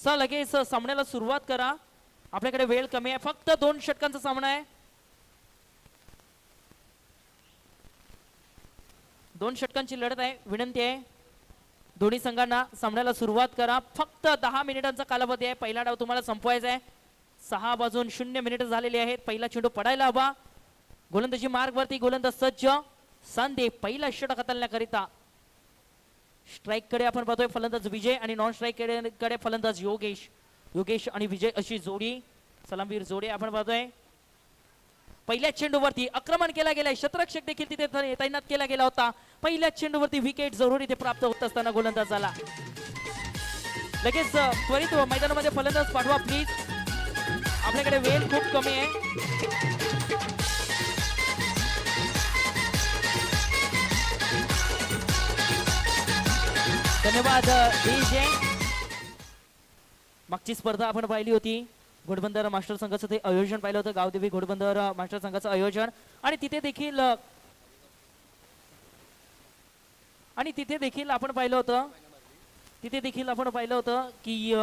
लगेच सामन्याला सुरुवात करा. आपल्याकडे वेळ कमी आहे, फक्त 2 षटकांचा सामना आहे. 2 षटकांची लढत आहे. विनंती आहे दोन्ही संघांना सामन्याला सुरुवात करा. फक्त 10 मिनिटांचा कालावधी आहे. पहिला डाव तुम्हाला संपवायचा आहे. 6 वाजून 0 मिनिट झालेली आहेत. पहिला चेंडू पडायला हवा. गोलंदाजी मार्गवरती, गोलंदाज सज्ज. संदीप पहिला षटक हाताळण्याकरिता. स्ट्राइक कडे आपण पाहतोय फलंदाज विजय आणि नॉन स्ट्राइक कडे फलंदाज योगेश. योगेश आणि विजय अशी जोडी, सलामवीर जोडी आपण पाहतोय. पहिल्या चेंडूवरती आक्रमण केला गेलाय. शतरक्षक देखील तिथे तैनात केला गेला होता. पहिल्या चेंडूवरती विकेट जरूर इथे प्राप्त होत असताना गोलंदाजाला लगेच त्वरित मैदानामध्ये फलंदाज पाठवा प्लीज. आपल्याकडे वेळ खूप कमी आहे. धन्यवाद डीजे. मागची स्पर्धा आपण पाहिली होती. घोडबंदर मास्टर संघाचं ते आयोजन पाहिलं होतं. गावदेवी घोडबंदर मास्टर संघाचं आयोजन. आणि तिथे देखील आपण पाहिलं होतं की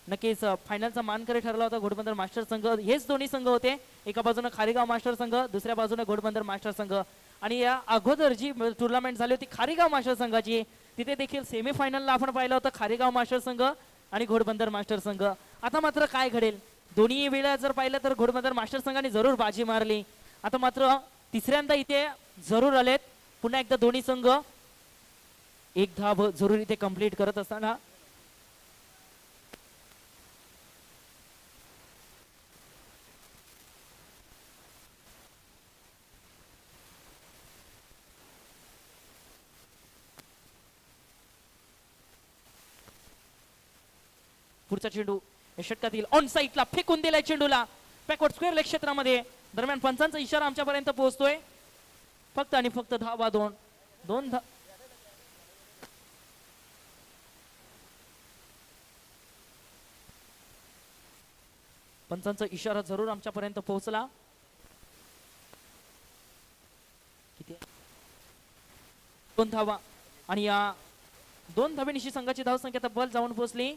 नक्कीच फायनलचा मानकरी ठरला होता घोडबंदर मास्टर संघ. हेच दोन्ही संघ होते. एका बाजूने खारीगाव मास्टर संघ, दुसऱ्या बाजूने घोडबंदर मास्टर संघ. आणि या अगोदर जी टुर्नामेंट झाली होती खारीगाव मास्टर संघाची, तिथे देखील सेमीफायनलला आपण पाहिलं होतं खारीगाव मास्टर संघ आणि घोडबंदर मास्टर संघ. आता मात्र काय घडेल, दोन्ही वेळा जर पाहिलं तर घोडबंदर मास्टर संघाने जरूर बाजी मारली. आता मात्र तिसऱ्यांदा इथे जरूर आलेत. पुन्हा एकदा दोन्ही संघ एक धाव जरूर इथे कंप्लीट करत असताना पुढचा चेंडू या षटकातील ऑन साइडला फेकून दिलाय. चेंडूला बॅकवर्ड स्क्वेअर लेग क्षेत्रामध्ये. दरम्यान पंचांचा इशारा आमच्यापर्यंत पोहोचतोय. फक्त आणि फक्त धावा दोन पंचांचा इशारा जरूर आमच्यापर्यंत पोहोचला. किती 2 धावा आणि या 2 धावेनिशी संघाची धावसंख्या तब्बल जाऊन पोहोचली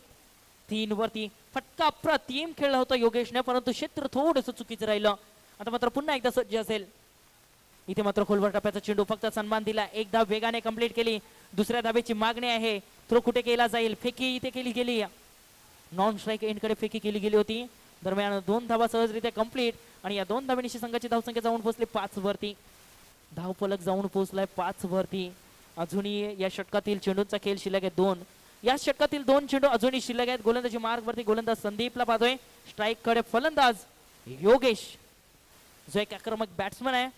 3 वरती. फटका प्रतिम खेळला होता योगेशने, परंतु क्षेत्र थोडंसं चुकीचं राहिलं. आता मात्र पुन्हा एकदा सज्ज असेल. इथे मात्र खोलवर टप्प्याचा चेंडू फक्त सन्मान दिला. 1 धाव वेगाने कंप्लीट केली. दुसऱ्या धावेची मागणी आहे. थ्रो कुठे केला जाईल, फेकी इथे केली गेली. नॉन स्ट्राइक एंडकडे फेकी केली गेली होती. दरम्यान 2 धावा सहजरित्या कंप्लीट आणि या 2 धावेनिशी संघाची धावसंख्या जाऊन पोहोचली 5 वरती. धावफलक जाऊन पोहोचलाय 5 वरती. अजूनही या षटकातील चेंडूंचा खेळ शिल्लक आहे 2. या षटकातील 2 चेंडू अजूनही शिल्लक आहेत. गोलंदाजी मार्गवरती गोलंदाज संदीपला पाहतोय. स्ट्राइक कडे फलंदाज योगेश जो एक आक्रमक बॅट्समन आहे.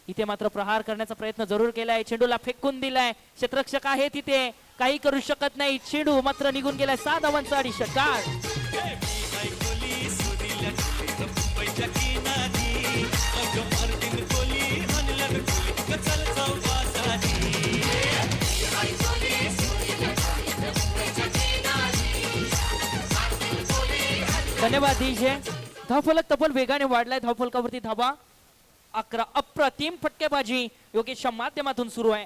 इथे मात्र प्रहार करण्याचा प्रयत्न जरूर केलाय. चेंडूला फेकून दिलाय. क्षेत्ररक्षक आहे तिथे, काही करू शकत नाही. चेंडू मात्र निघून गेलाय. 7 धावांचा आणि षटकार. धन्यवाद डीजे. धावफलक तब्बल वेगाने वाढलाय. धावफलकावरती धावा 11. अप्रतिम फटकेबाजी योगेशच्या माध्यमातून सुरू आहे.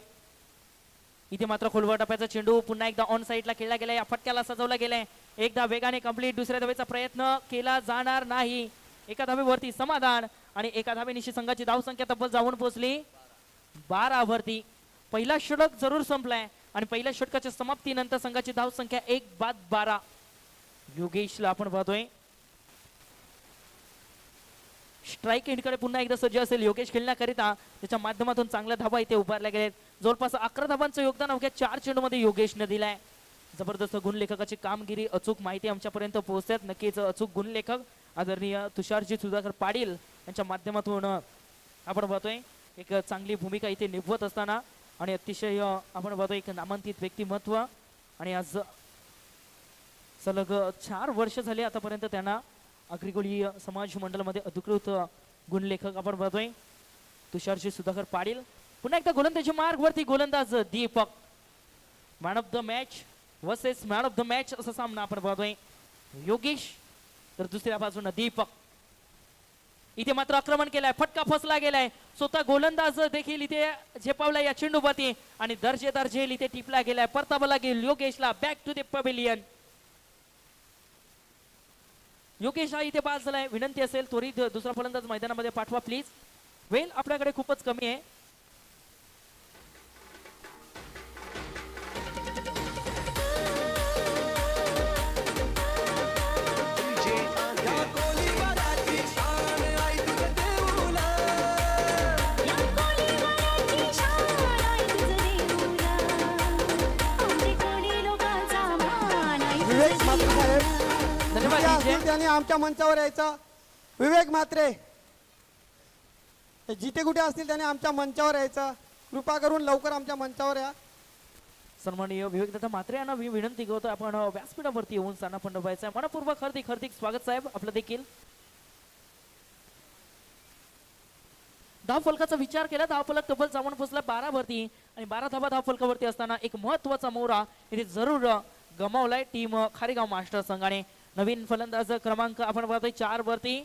इथे मात्र खोलवर टप्प्याचा चेंडू पुन्हा एकदा ऑन साइडला खेळला गेलाय. या फटक्याला सजवला गेलाय. एकदा वेगाने कंप्लीट. दुसऱ्या धावेचा प्रयत्न केला जाणार नाही. एका धावेवरती समाधान आणि एका धावेनिशी संघाची धावसंख्या तब्बल जाऊन पोहोचली 12 वरती. पहिला षटक जरूर संपलाय आणि पहिल्या षटकाच्या समाप्तीनंतर संघाची धावसंख्या 1 बाद 12. योगेशला आपण पाहतोय स्ट्राइक एंडकडे पुन्हा एकदा सज्ज असेल योगेश खेळण्याकरिता. त्याच्या माध्यमातून चांगल्या धावा इथे उभारल्या गेलेत. जवळपास 11 धावांचं योगदान अवघ्या 4 चेंडूमध्ये योगेशने दिलाय. जबरदस्त गुणलेखकाची कामगिरी, अचूक माहिती आमच्यापर्यंत पोहोचतात. नक्कीच अचूक गुणलेखक आदरणीय तुषारजी सुधाकर पाटील यांच्या माध्यमातून आपण पाहतोय एक चांगली भूमिका इथे निभवत असताना आणि अतिशय आपण पाहतोय एक नामांकित व्यक्तिमत्व. आणि आज सलग 4 वर्ष झाले आतापर्यंत त्यांना अग्रिकोळी समाज मंडळामध्ये अधिकृत गुणलेखक आपण पाहतोय तुषारजी सुधाकर पाटील. पुन्हा एकदा गोलंदाजी मार्गवरती गोलंदाज Deepak. Man of the match versus man of the match असा सामना आपण पाहतोय. योगेश तर दुसऱ्या बाजूने दीपक. इथे मात्र आक्रमण केलाय. फटका फसला गेलाय. स्वतः गोलंदाज देखील इथे झेपावला या चेंडूवरती आणि दर्जेदार झेल इथे टिपला गेलाय. परतावा लागेल योगेशला. Back to the pavilion. Yogesh हा इथे बाद झालाय. विनंती असेल त्वरित दुसरा फलंदाज मैदानामध्ये पाठवा प्लीज. वेळ आपल्याकडे खूपच कमी आहे. विवेक म्हात्रे साहेब धन्यवाद जिथे डीजे. असतील त्यांनी आमच्या मंचावर यायचं. विवेक म्हात्रे जिथे कुठे असतील त्यांनी आमच्या मंचावर यायचं. कृपा करून लवकर आमच्या मंचावर या. सन्माननीय विवेकदादा म्हात्रे यांना मी विनंती करतो आपण व्यासपीठावरती येऊन स्थान व्हायचं आहे. मनपूर्वक हार्दिक हार्दिक स्वागत साहेब आपलं देखील. धाव फलकाचा विचार केला. धाव फलक तब्बल जाऊन पोहोचला 12 वरती आणि 12 धावा धाव फलकावरती असताना एक महत्वाचा मोहरा इथे जरूर गमावलाय टीम खारेगाव मास्टर संघाने. नवीन फलंदाज क्रमांक आपण पाहतोय 4 वरती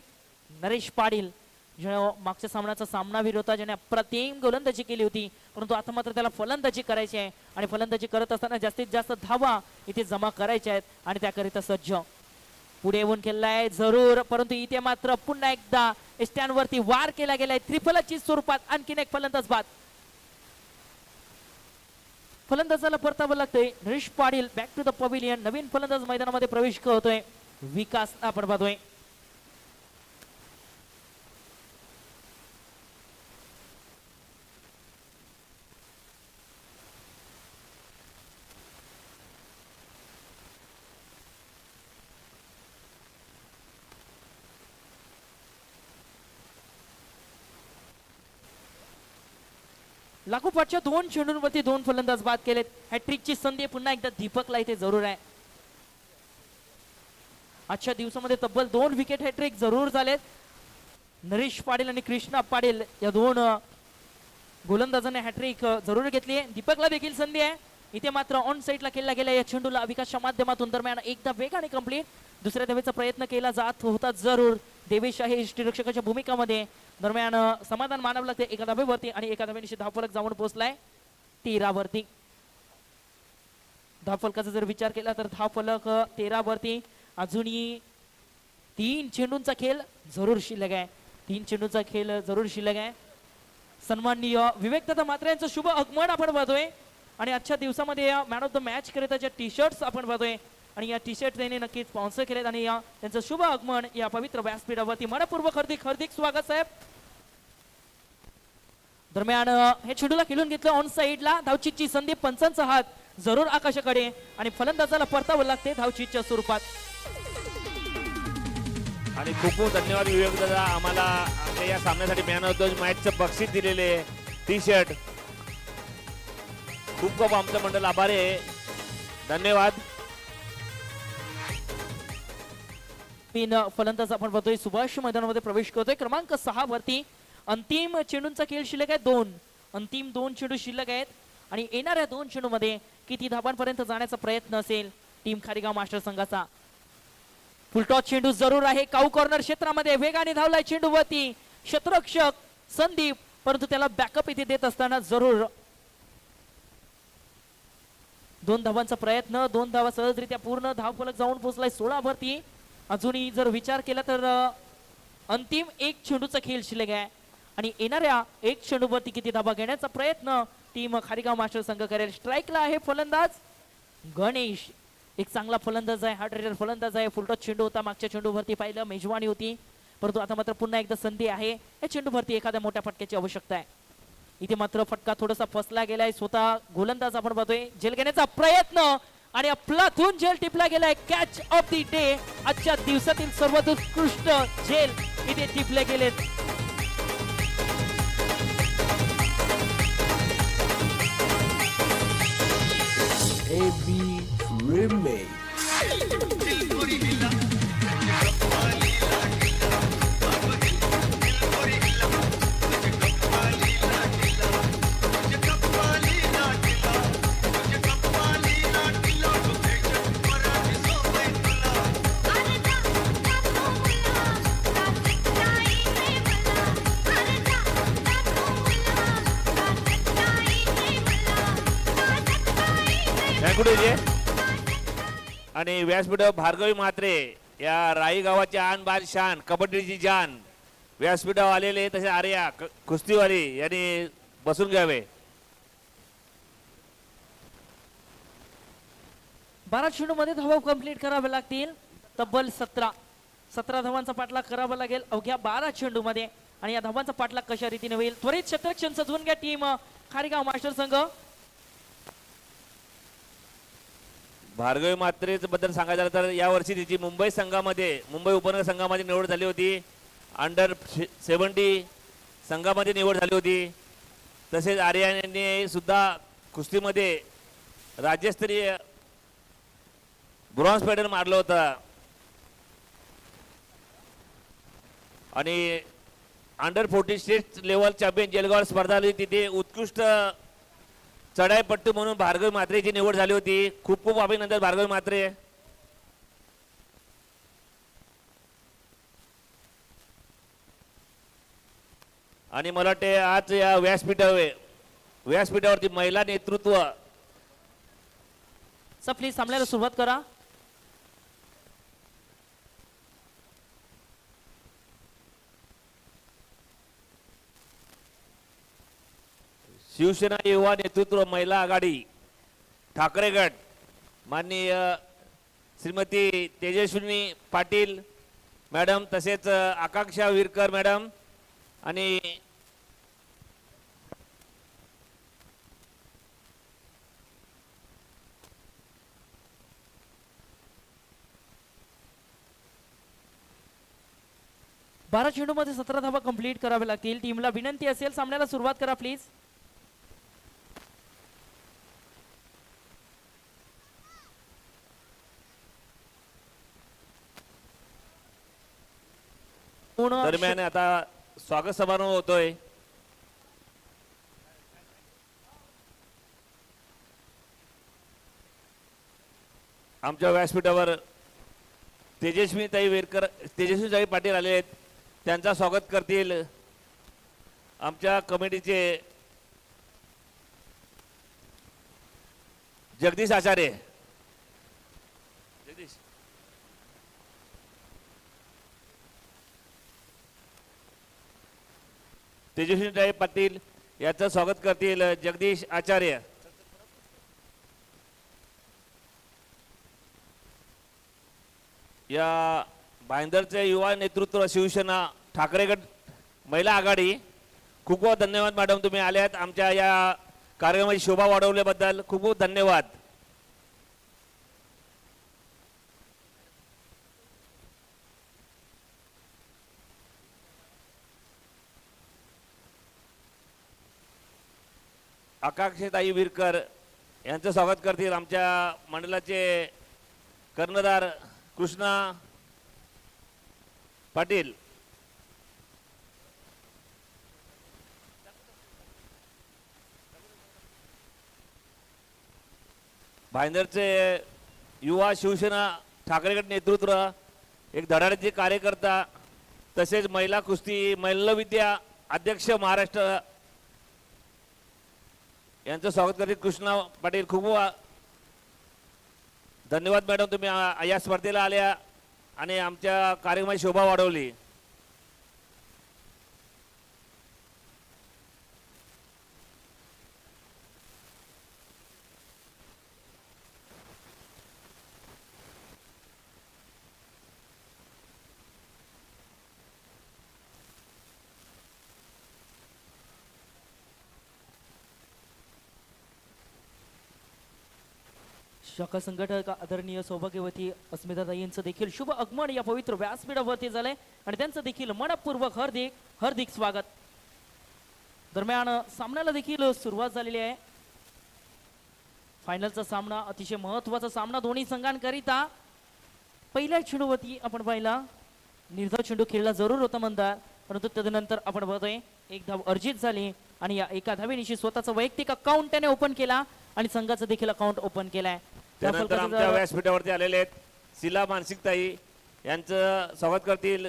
नरेश पाटील, ज्याने मागच्या सामन्याचा सामनावीर होता, ज्याने अप्रतिम गोलंदाजी केली होती, परंतु आता मात्र त्याला फलंदाजी करायची आहे आणि फलंदाजी करत असताना जास्तीत जास्त धावा इथे जमा करायच्या आहेत आणि त्याकरिता सज्ज पुढे येऊन खेळलाय जरूर, परंतु इथे मात्र पुन्हा एकदा स्टँड वरती वार केला गेलाय. त्रिफलकची स्वरूपात आणखीन एक फलंदाज बाद. फलंदाजाला परतावं लागतंय. Naresh Patil back to the pavilion. नवीन फलंदाज मैदानामध्ये प्रवेश करतोय. विकास आपण पाहतोय. लागोपाठच्या 2 चेंडूंवरती 2 फलंदाज बाद केलेत. हॅट्रिकची संधी पुन्हा एकदा दीपकला इथे जरूर आहे. आजच्या दिवसामध्ये तब्बल 2 विकेट हॅट्रिक जरूर झालेत. नरेश पाटील आणि कृष्णा पाटील या 2 गोलंदाजांनी हॅट्रिक जरूर घेतली आहे. दीपकला देखील संधी आहे. इथे मात्र ऑन साईडला खेळला गेला या चेंडूला विकासच्या माध्यमातून. दरम्यान एकदा वेगाने कंप्लीट. दुसऱ्या धावेचा प्रयत्न केला जात होता जरूर. देवेश आहे यष्टीरक्षकाच्या भूमिकामध्ये. दरम्यान समाधान मानावं लागते एका धावेवरती आणि एका धावेनिशी धावफलक जाऊन पोहोचलाय 13 वरती. धावफलकाचा जर विचार केला तर धावफलक 13 वरती. अजूनही 3 चेंडूंचा खेळ जरूर शिल्लक आहे. 3 चेंडूंचा खेळ जरूर शिल्लक आहे. सन्माननीय विवेकदादा म्हात्रे यांचं शुभ आगमन आपण पाहतोय आणि आजच्या दिवसामध्ये मॅन ऑफ द मॅच करिता ज्या टी शर्ट्स आपण पाहतोय आणि या टी शर्ट त्यांनी नक्कीच स्पॉन्सर केलेत आणि या त्यांचं शुभ आगमन या पवित्र व्यासपीठावरती. मनपूर्वक हार्दिक हार्दिक स्वागत साहेब. दरम्यान हे चेंडूला खेळून घेतलं ऑन साईडला. धावचीतची संधी पंचांचा हात जरूर आकाशाकडे आणि फलंदाजाला परतावं लागते धावचीतच्या स्वरूपात. आणि खूप खूप धन्यवाद विवेक दादा, आम्हाला आमच्या या सामन्यासाठी मॅन ऑफ द मॅचचं बक्षीस दिलेले टी शर्ट. खूप खूप आमचं मंडळ आभारी आहे. धन्यवाद. 3 फलंदाज आपण पाहतोय सुभाष मैदानामध्ये प्रवेश करतोय. क्रमांक 6 वरती अंतिम चेंडूंचा खेळ शिल्लक आहे 2. अंतिम 2 चेंडू शिल्लक आहेत आणि येणाऱ्या 2 चेंडूमध्ये किती धावांपर्यंत जाण्याचा प्रयत्न असेल टीम खारेगाव मास्टर संघाचा. फुलटॉस चेंडू जरूर आहे. काऊ कॉर्नर क्षेत्रामध्ये वेगाने धावलाय चेंडूवरती क्षेत्ररक्षक संदीप, परंतु त्याला बॅकअप इथे देत असताना जरूर 2 धावांचा प्रयत्न. 2 धावा सहजरित्या पूर्ण. धावफलक जाऊन पोहोचलाय 16 वरती. अजूनही जर विचार केला तर अंतिम 1 चेंडूचा खेळ शिल्लक आहे आणि येणाऱ्या 1 चेंडूवरती किती धावा घेण्याचा प्रयत्न टीम खारेगाव मास्टर संघ करेल. स्ट्राईकला आहे फलंदाज गणेश. एक चांगला फलंदाज आहे. हार्ड रेडर फलंदाज आहे. फुलटॉस चेंडू होता. मागच्या चेंडूवरती पाहिलं मेजवानी होती, परंतु आता मात्र पुन्हा एकदा संधी आहे. या चेंडूवरती एखाद्या मोठ्या फटक्याची आवश्यकता आहे. इथे मात्र फटका थोडासा फसला गेलाय. स्वतः गोलंदाज आपण पाहतोय झेल घेण्याचा प्रयत्न आणि आपलातून झेल टिपला गेलाय. Catch of the day. आजच्या दिवसातील सर्वात उत्कृष्ट झेल इथे टिपले गेलेत. AB Remix. आणि व्यासपीठ भार्गवी म्हात्रे या राई गावाची आन बान शान कबड्डीची जान व्यासपीठावर आलेले तसे आर्या कुस्तीवाली यांनी बसून घ्यावे. 12 चेंडूमध्ये धावा कंप्लीट करावे लागतील. तब्बल 17 धावांचा पाठलाग करावा लागेल अवघ्या 12 चेंडूमध्ये. आणि या धावांचा पाठलाग कशा रीतीने होईल त्वरित क्षेत्ररक्षण सजवून घ्या टीम खारीगाव मास्टर संघ. भार्गवी मात्रे बद्दल सांगायचं झालं तर या वर्षी तिची मुंबई संघामध्ये मुंबई उपनगर संघामध्ये निवड झाली होती. अंडर 70 संघामध्ये निवड झाली होती. तसेच आर्याने सुद्धा कुस्तीमध्ये राज्यस्तरीय ब्रॉन्झ मेडल मारलं होतं. आणि under 40 state level champion Jalgaon स्पर्धा आली तिथे उत्कृष्ट चढाईपट्टू म्हणून भार्गवी म्हात्रेची निवड झाली होती. खूप खूप अभिनंदन भार्गवी म्हात्रे. आणि मला वाटते आज या व्यासपीठावरती महिला नेतृत्व प्लीज सामन्याला सुरुवात करा. शिवसेना युवा नेतृत्व महिला आघाडी ठाकरे गट माननीय श्रीमती तेजस्विनी पाटील मॅडम तसेच आकांक्षा विरकर मॅडम आणि बारा चेंडूमध्ये 17 धावा कंप्लीट कराव्या लागतील. टीमला विनंती असेल सामन्याला सुरुवात करा प्लीज. दरम्यान आता स्वागत समारोह होतोय. आमच्या व्यासपीठावर तेजस्वीताई पाटील आले आहेत. त्यांचा स्वागत करतील आमच्या कमिटीचे जगदीश आचार्य. तेजस्वीताई पाटील याचं स्वागत करतील जगदीश आचार्य. या भाईंदरचे युवा नेतृत्व शिवसेना ठाकरे गट महिला आघाडी खूप खूप धन्यवाद मॅडम तुम्ही आल्यात. आमच्या या कार्यक्रमाची शोभा वाढवल्याबद्दल खूप खूप धन्यवाद. आकांक्षाताई विरकर यांचं स्वागत करतील आमच्या मंडळाचे कर्णधार कृष्णा पाटील. भाईंदरचे युवा शिवसेना ठाकरे गट नेतृत्व एक धडाडीचे कार्यकर्ता तसेच महिला कुस्ती मल्लविद्या अध्यक्ष महाराष्ट्र यांचं स्वागत करतील कृष्णा पाटील. खूप धन्यवाद मॅडम तुम्ही या स्पर्धेला आल्या आणि आमच्या कार्यक्रमाची शोभा वाढवली. शाखा संघटक आदरणीय सौभाग्यवती अस्मिताताई यांचं देखील शुभ आगमन या पवित्र व्यासपीठावरती झालंय आणि त्यांचं देखील मनपूर्वक हार्दिक स्वागत. दरम्यान सामन्याला देखील सुरुवात झालेली आहे. फायनलचा सामना अतिशय महत्वाचा सामना दोन्ही संघांकरिता. पहिल्या चेंडूवरती आपण पाहिला निर्धाव चेंडू खेळला जरूर होता मंदार, परंतु तदनंतर आपण बघतोय एक धाव अर्जित झाली आणि या एका धावेनिशी स्वतःचा वैयक्तिक अकाउंट त्याने ओपन केला आणि संघाचं देखील अकाउंट ओपन केलाय. त्यानंतर आमच्या व्यासपीठावरती आलेले आहेत शिला मानसिकताई यांचं स्वागत करतील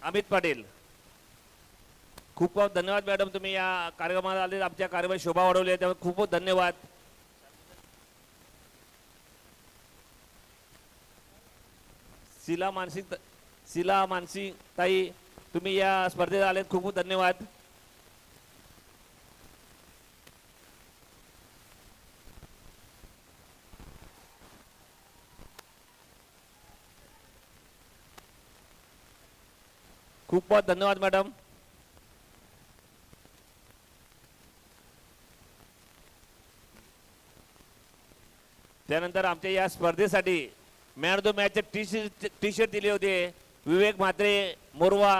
अमित पाटील. खूप खूप धन्यवाद मॅडम तुम्ही या कार्यक्रमाला आले आमच्या कार्यक्रमात शोभा वाढवली आहे त्यामुळे खूप खूप धन्यवाद. शिला मानसी ताई, तुम्ही या स्पर्धेत आलेत, खूप खूप धन्यवाद. खूप बहुत धन्यवाद मॅडम. त्यानंतर आमच्या या स्पर्धेसाठी man of the match T shirt दिले होते विवेक म्हात्रे मोरवा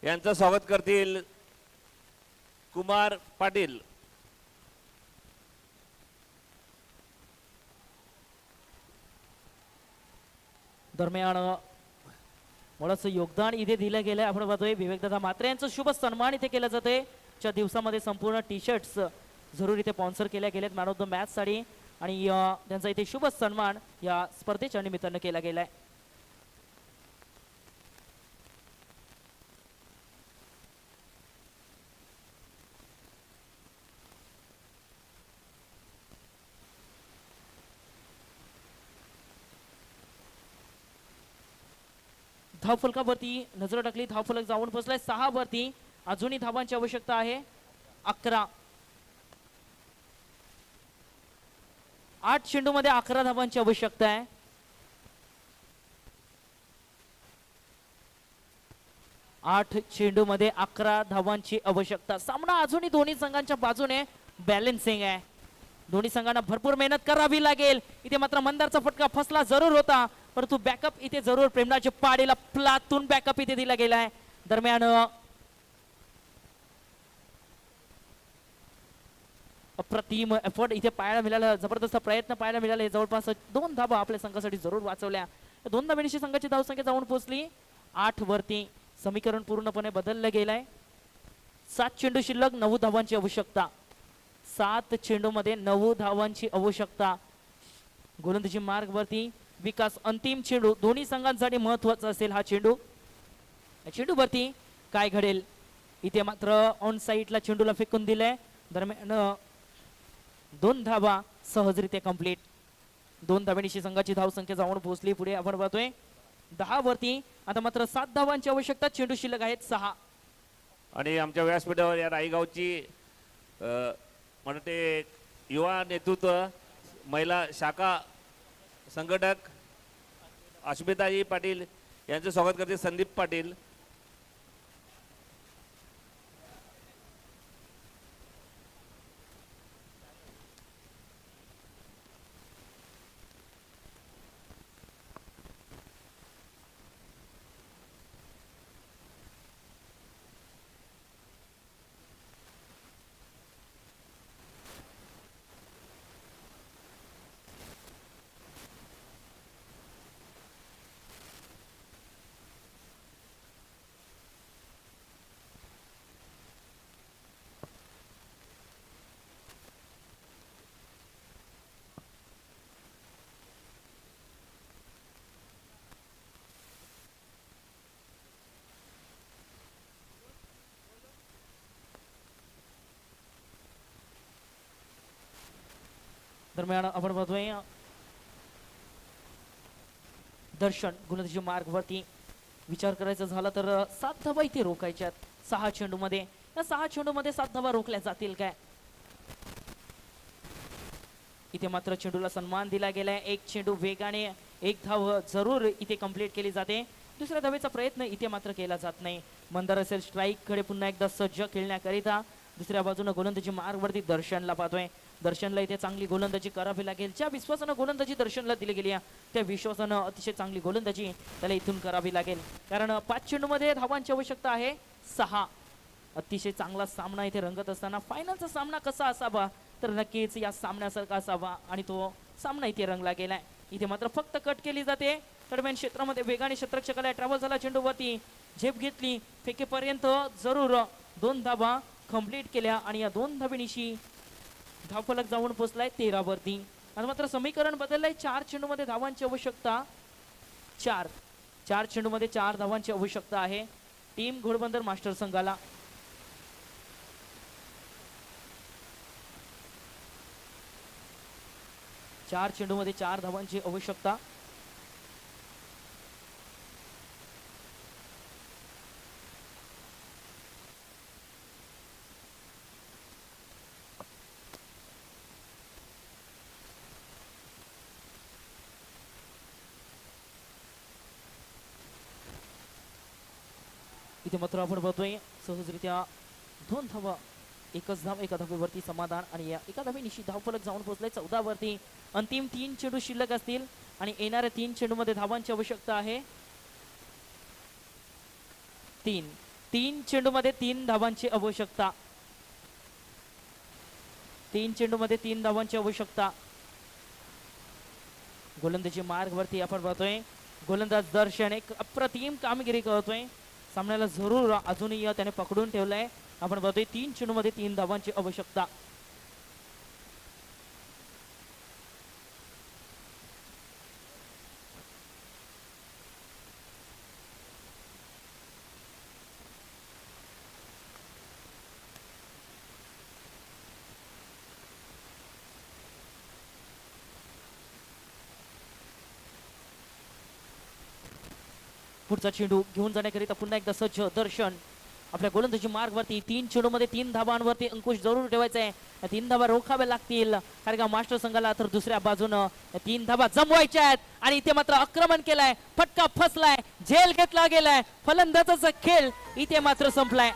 यांचं स्वागत करतील कुमार पाटील. दरम्यान मोलाचं योगदान इथे दिलं गेलंय. आपण पाहतोय विवेकदादा म्हात्रे यांचं शुभ सन्मान इथे केलं जाते. च्या दिवसामध्ये संपूर्ण टी शर्ट्स जरूर इथे स्पॉन्सर केल्या गेलेत मॅन ऑफ द मॅच साठी आणि त्यांचा इथे शुभ सन्मान या स्पर्धेच्या निमित्तानं केला गेलाय. धावफलकावरती नजर टाकली, धावफलक जाऊन पोहोचलाय 6 वरती. अजूनही धावांची आवश्यकता आहे 11. 8 चेंडू मध्ये 11 धावांची आवश्यकता आहे. 8 चेंडू मध्ये 11 धावांची आवश्यकता. सामना अजूनही दोन्ही संघांच्या बाजूने बॅलन्सिंग आहे. दोन्ही संघांना भरपूर मेहनत करावी लागेल. इथे मात्र मंदारचा फटका फसला जरूर होता, परंतु बॅकअप इथे जरूर प्रेमराज पाडेला प्लातून बॅकअप इथे दिला गेलाय. दरम्यान अप्रतिम एफर्ट इथे पाहायला मिळाला, जबरदस्त प्रयत्न पाहायला मिळाले. जवळपास 2 धावा आपल्या संघासाठी जरूर वाचवल्या. 2 धावांची संघाची धावसंख्या जाऊन पोहोचली 8 वरती. समीकरण पूर्णपणे बदललं गेलंय. 7 चेंडू शिल्लक, 9 धावांची आवश्यकता. 7 चेंडू मध्ये 9 धावांची आवश्यकता. गोलंदाजी मार्ग वरती विकास. अंतिम चेंडू दोन्ही संघांसाठी महत्वाचा असेल हा चेंडू. चेंडू वरती काय घडेल. इथे मात्र ऑन साइडला चेंडूला फेकून दिलंय. दरम्यान 2 धावा सहजरित्या कंप्लीट. 2 धावांची संघाची धावसंख्या जाऊन पोहोचली. पुढे आपण पाहतोय 10 वरती. आता मात्र 7 धावांची आवश्यकता. चेंडू शिल्लक आहेत 6. आणि आमच्या व्यासपीठावर या रायगावची म्हणते युवा नेतृत्व महिला शाखा संघटक अस्मिताजी पाटील यांचं स्वागत करते संदीप पाटील. दरम्यान आपण पाहतोय दर्शन गोलंदाजी मार्ग वरती. विचार करायचा झाला तर 7 धावा इथे रोखायच्यात 6 चेंडू मध्ये. या 6 चेंडू मध्ये 7 धावा रोखल्या जातील काय. इथे मात्र चेंडूला सन्मान दिला गेलाय. 1 चेंडू वेगाने 1 धाव जरूर इथे कंप्लीट केली जाते. दुसऱ्या धावेचा प्रयत्न इथे मात्र केला जात नाही. मंदार असेल स्ट्राईक कडे पुन्हा एकदा सज्ज खेळण्याकरिता. दुसऱ्या बाजूने गोलंदाजी मार्ग वरती दर्शनला पाहतोय. दर्शनला इथे चांगली गोलंदाजी करावी लागेल. ज्या विश्वासानं गोलंदाजी दर्शनला दिली गेली त्या विश्वासानं अतिशय चांगली गोलंदाजी त्याला इथून करावी लागेल. कारण 5 चेंडू मध्ये धावांची आवश्यकता आहे 6. अतिशय चांगला सामना इथे रंगत असताना फायनलचा सामना कसा असावा तर नक्कीच या सामन्यासारखा असावा आणि तो सामना इथे रंगला गेलाय. इथे मात्र फक्त कट केली जाते. दरम्यान क्षेत्रामध्ये वेगाने क्षेत्ररक्षकाला ट्रॅव्हल झाला. चेंडूवरती झेप घेतली. फेकेपर्यंत जरूर 2 धावा कंप्लीट केल्या आणि या 2 धावेनिशी धावफलक जाऊन पोहोचलाय 13 वरती. आता मात्र समीकरण बदललंय. 4 चेंडू मध्ये धावांची आवश्यकता 4 चेंडू मध्ये 4 धावांची आवश्यकता आहे टीम घोडबंदर मास्टर संघाला. चार चेंडू मध्ये 4 धावांची आवश्यकता. इथे मात्र आपण बघतोय सहजरित्या 2 धावा, एकच धाव, एका धावेवरती समाधान आणि या एका धावेनिशी धावफलक जाऊन पोहोचलाय 14 वरती. अंतिम 3 चेंडू शिल्लक असतील आणि येणाऱ्या 3 चेंडू मध्ये धावांची आवश्यकता आहे 3 चेंडू मध्ये 3 धावांची आवश्यकता. 3 चेंडू मध्ये 3 धावांची आवश्यकता. गोलंदाजी मार्ग वरती आपण पाहतोय गोलंदाज दर्शन एक अप्रतिम कामगिरी करतोय. सामन्याला जरूर अजूनही त्याने पकडून ठेवलंय. आपण पाहतोय 3 चेंडू मध्ये 3 धावांची आवश्यकता. पुढचा चेंडू घेऊन जाण्याकरिता पुन्हा एकदा सज्ज दर्शन आपल्या गोलंदाजी मार्गवरती. 3 चेंडू मध्ये 3 धावांवरती अंकुश जरूर ठेवायचा आहे. 3 धावा रोखाव्या लागतील कारण का मास्टर संघाला. तर दुसऱ्या बाजूनं 3 धावा जमवायच्या आहेत आणि इथे मात्र आक्रमण केलाय, फटका फसलाय, झेल घेतला गेलाय. फलंदाजाचा खेळ इथे मात्र संपलाय.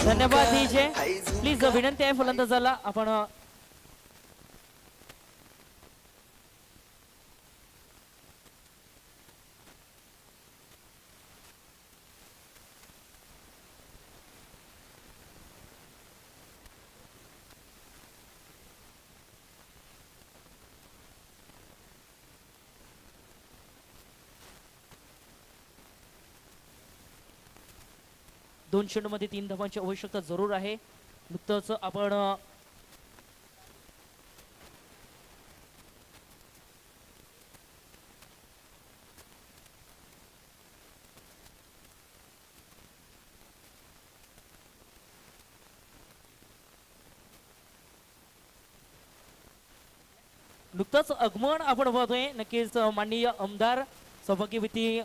धन्यवाद डीजे. प्लीज विनंती आहे फलंदाजाला आपण दोन चेंडू मध्ये 3 धावांची आवश्यकता जरूर आहे. नुकतंच आपण आगमन आपण पाहतोय. नक्कीच माननीय आमदार सौभाग्यवती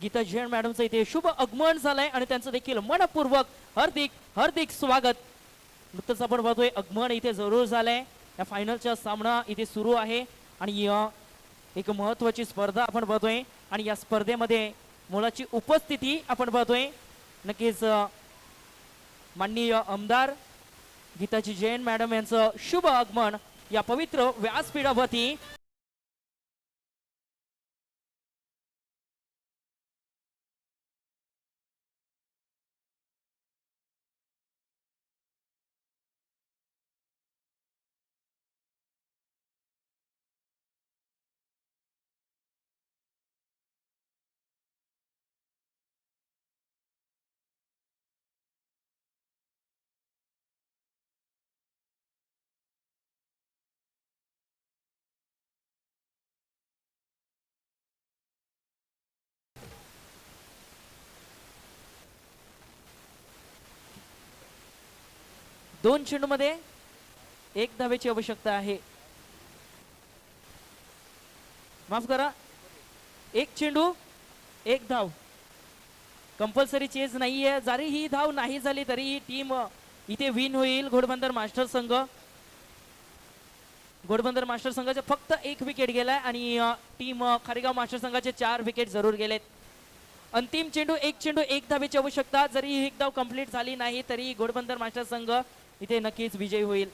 गीता जैन मॅडमचं इथे शुभ आगमन झालंय आणि त्यांचं देखील मनपूर्वक हार्दिक हार्दिक स्वागत. नुकतंच आपण पाहतोय आगमन इथे जरूर झालंय. या फायनलचा सामना इथे सुरू आहे आणि एक महत्वाची स्पर्धा आपण पाहतोय आणि या स्पर्धेमध्ये मुलाची उपस्थिती आपण पाहतोय. नक्कीच माननीय आमदार गीताजी जैन मॅडम यांचं शुभ आगमन या पवित्र व्यासपीठावरती. दोन चेंडू मध्ये 1 धावेची आवश्यकता आहे. माफ करा, 1 चेंडू 1 धाव. कंपल्सरी चेज नाहीये. जरी ही धाव नाही झाली तरी ही टीम इथे विन होईल. घोडबंदर मास्टर संघ, घोडबंदर मास्टर संघाचे फक्त 1 विकेट गेलाय आणि टीम खारेगाव मास्टर संघाचे 4 विकेट जरूर गेलेत. अंतिम चेंडू 1 चेंडू 1 धावेची आवश्यकता. जरी ही 1 धाव कंप्लीट झाली नाही तरी घोडबंदर मास्टर संघ इथे नक्कीच विजयी होईल.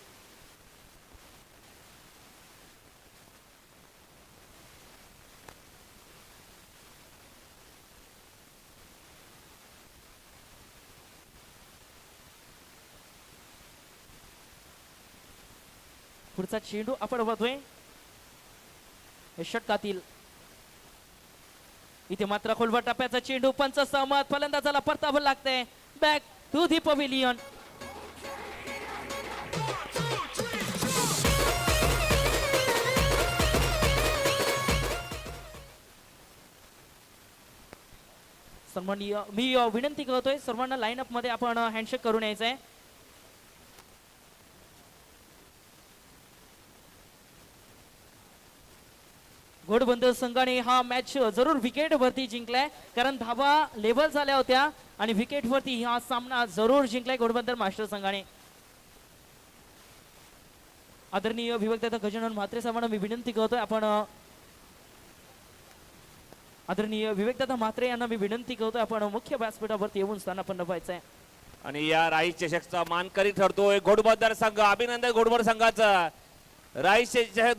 पुढचा चेंडू आपण बघतोय षटकातील. इथे मात्र खोलवर टप्प्याचा चेंडू. पंच सहमत. फलंदाजाला परतावं लागतंय. Back to the pavilion. सन्माननीय मी विनंती करतोय सर्वांना लाईन अप मध्ये आपण हँडशेक करून यायचंय. घोडबंदर संघाने हा मॅच जरूर विकेट वरती जिंकलाय, कारण धावा लेवल झाल्या होत्या आणि विकेट वरती हा सामना जरूर जिंकलाय घोडबंदर मास्टर संघाने. आदरणीय विभक्त गजानन म्हात्रे साहेबांना मी विनंती करतोय, आपण आदरणीय विवेकदादा म्हात्रे यांना मी विनंती करतोय, आपण मुख्य व्यासपीठावरती येऊन स्थानापन्न व्हायचंय. आणि या राईस चषकचा मानकरी ठरतोय घोडबंदर संघ. अभिनंदन घोडबंदर संघाचा. राईस चषक